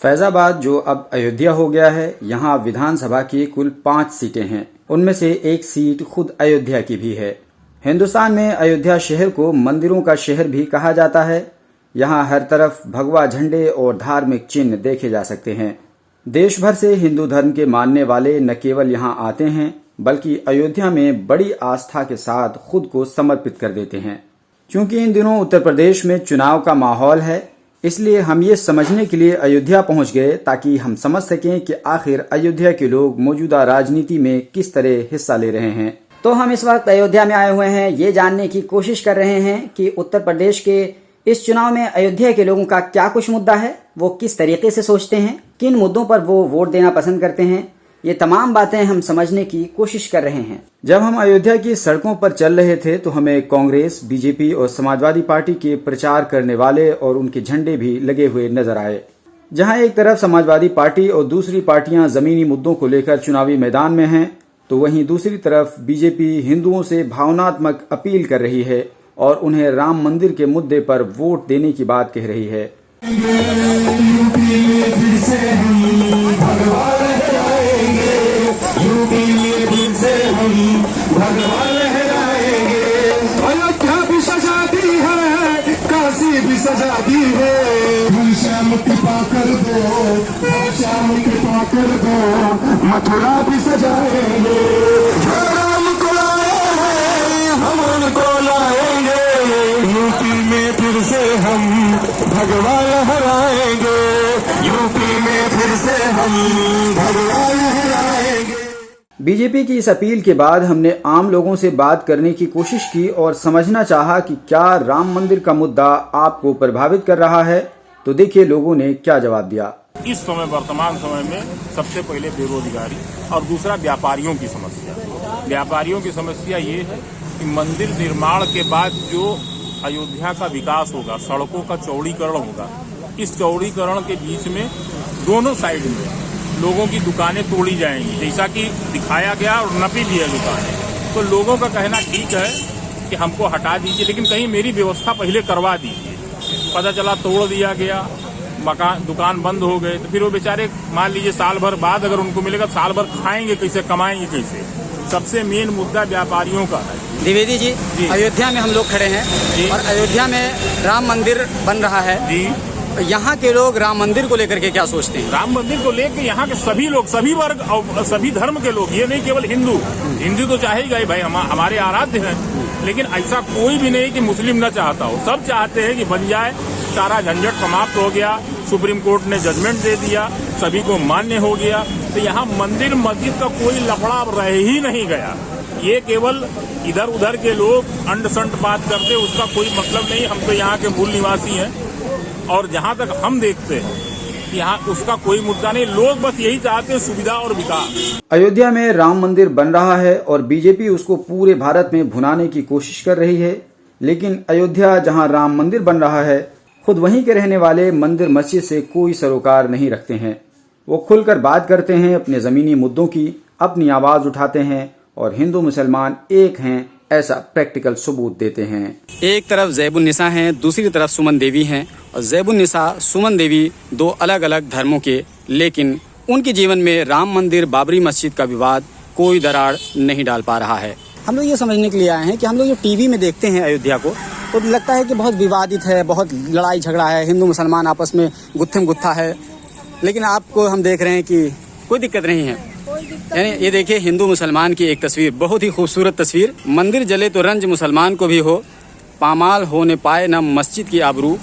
फैजाबाद जो अब अयोध्या हो गया है, यहाँ विधानसभा की कुल 5 सीटें हैं। उनमें से एक सीट खुद अयोध्या की भी है। हिंदुस्तान में अयोध्या शहर को मंदिरों का शहर भी कहा जाता है। यहाँ हर तरफ भगवा झंडे और धार्मिक चिन्ह देखे जा सकते हैं। देश भर से हिंदू धर्म के मानने वाले न केवल यहाँ आते हैं, बल्कि अयोध्या में बड़ी आस्था के साथ खुद को समर्पित कर देते हैं। क्योंकि इन दिनों उत्तर प्रदेश में चुनाव का माहौल है, इसलिए हम ये समझने के लिए अयोध्या पहुंच गए ताकि हम समझ सकें कि आखिर अयोध्या के लोग मौजूदा राजनीति में किस तरह हिस्सा ले रहे हैं। तो हम इस वक्त अयोध्या में आए हुए हैं, ये जानने की कोशिश कर रहे हैं कि उत्तर प्रदेश के इस चुनाव में अयोध्या के लोगों का क्या कुछ मुद्दा है, वो किस तरीके से सोचते हैं, किन मुद्दों पर वो वोट देना पसंद करते हैं। ये तमाम बातें हम समझने की कोशिश कर रहे हैं। जब हम अयोध्या की सड़कों पर चल रहे थे तो हमें कांग्रेस, बीजेपी और समाजवादी पार्टी के प्रचार करने वाले और उनके झंडे भी लगे हुए नजर आए। जहां एक तरफ समाजवादी पार्टी और दूसरी पार्टियां जमीनी मुद्दों को लेकर चुनावी मैदान में हैं, तो वहीं दूसरी तरफ बीजेपी हिंदुओं से भावनात्मक अपील कर रही है और उन्हें राम मंदिर के मुद्दे पर वोट देने की बात कह रही है। अयोध्या भी सजा दी है, काशी भी सजा दी है। श्याम कृपा कर दो, श्याम कृपा कर दो, मथुरा भी सजाएंगे। राम को लाए हैं, हम उनको लाएंगे। यूपी में फिर से हम भगवा लहराएंगे। यूपी में फिर से हम भगवा लहराएंगे। बीजेपी की इस अपील के बाद हमने आम लोगों से बात करने की कोशिश की और समझना चाहा कि क्या राम मंदिर का मुद्दा आपको प्रभावित कर रहा है। तो देखिए लोगों ने क्या जवाब दिया। इस समय वर्तमान समय में सबसे पहले बेरोजगारी और दूसरा व्यापारियों की समस्या। व्यापारियों की समस्या ये है कि मंदिर निर्माण के बाद जो अयोध्या का विकास होगा, सड़कों का चौड़ीकरण होगा, इस चौड़ीकरण के बीच में दोनों साइड में लोगों की दुकानें तोड़ी जाएंगी, जैसा कि दिखाया गया और नपी भी है दुकानें। तो लोगों का कहना ठीक है कि हमको हटा दीजिए, लेकिन कहीं मेरी व्यवस्था पहले करवा दीजिए। पता चला तोड़ दिया गया, मकान दुकान बंद हो गए, तो फिर वो बेचारे मान लीजिए साल भर बाद अगर उनको मिलेगा, साल भर खाएंगे कैसे, कमाएंगे कैसे। सबसे मेन मुद्दा व्यापारियों का है। द्विवेदी जी, अयोध्या में हम लोग खड़े हैं और अयोध्या में राम मंदिर बन रहा है जी। यहाँ के लोग राम मंदिर को लेकर के क्या सोचते हैं? राम मंदिर को लेकर यहाँ के सभी लोग, सभी वर्ग और सभी धर्म के लोग, ये नहीं केवल हिंदू तो चाहेगा ही भाई, हमारे आराध्य हैं, लेकिन ऐसा कोई भी नहीं कि मुस्लिम न चाहता हो। सब चाहते हैं कि बन जाए, सारा झंझट समाप्त हो गया, सुप्रीम कोर्ट ने जजमेंट दे दिया, सभी को मान्य हो गया। तो यहाँ मंदिर मस्जिद का कोई लफड़ा रह ही नहीं गया। ये केवल इधर उधर के लोग अंड संट बात करते, उसका कोई मतलब नहीं। हम तो यहाँ के मूल निवासी हैं और जहाँ तक हम देखते हैं यहाँ उसका कोई मुद्दा नहीं। लोग बस यही चाहते हैं सुविधा और विकास। अयोध्या में राम मंदिर बन रहा है और बीजेपी उसको पूरे भारत में भुनाने की कोशिश कर रही है, लेकिन अयोध्या जहाँ राम मंदिर बन रहा है, खुद वहीं के रहने वाले मंदिर मस्जिद से कोई सरोकार नहीं रखते हैं। वो खुलकर बात करते हैं अपने जमीनी मुद्दों की, अपनी आवाज उठाते हैं और हिंदू मुसलमान एक हैं ऐसा प्रैक्टिकल सबूत देते हैं। एक तरफ ज़ैबुन्निसा हैं, दूसरी तरफ सुमन देवी हैं और ज़ैबुन्निसा, सुमन देवी दो अलग अलग धर्मों के, लेकिन उनके जीवन में राम मंदिर, बाबरी मस्जिद का विवाद कोई दरार नहीं डाल पा रहा है। हम लोग ये समझने के लिए आए हैं कि हम लोग जो टीवी में देखते हैं अयोध्या को, तो लगता है कि बहुत विवादित है, बहुत लड़ाई झगड़ा है, हिंदू मुसलमान आपस में गुत्थम गुत्था है, लेकिन आपको हम देख रहे हैं कि कोई दिक्कत नहीं है। यानी ये देखिए हिंदू मुसलमान की एक तस्वीर, बहुत ही खूबसूरत तस्वीर। मंदिर जले तो रंज मुसलमान को भी हो, पामाल होने पाए न मस्जिद की आबरू,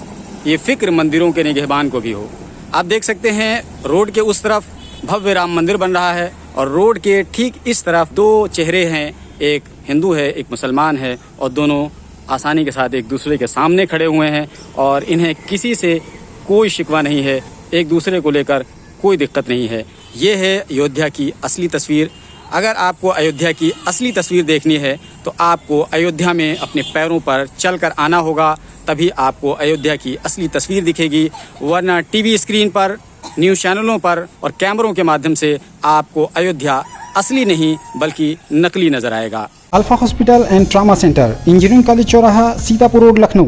ये फिक्र मंदिरों के निगहबान को भी हो। आप देख सकते हैं रोड के उस तरफ भव्य राम मंदिर बन रहा है और रोड के ठीक इस तरफ दो चेहरे हैं, एक हिंदू है, एक मुसलमान है, और दोनों आसानी के साथ एक दूसरे के सामने खड़े हुए हैं और इन्हें किसी से कोई शिकवा नहीं है, एक दूसरे को लेकर कोई दिक्कत नहीं है। ये है अयोध्या की असली तस्वीर। अगर आपको अयोध्या की असली तस्वीर देखनी है तो आपको अयोध्या में अपने पैरों पर चलकर आना होगा, तभी आपको अयोध्या की असली तस्वीर दिखेगी। वरना टीवी स्क्रीन पर, न्यूज़ चैनलों पर और कैमरों के माध्यम से आपको अयोध्या असली नहीं बल्कि नकली नजर आएगा। Alpha hospital and trauma centre, engineering college चौराहा, सीतापुर रोड, लखनऊ।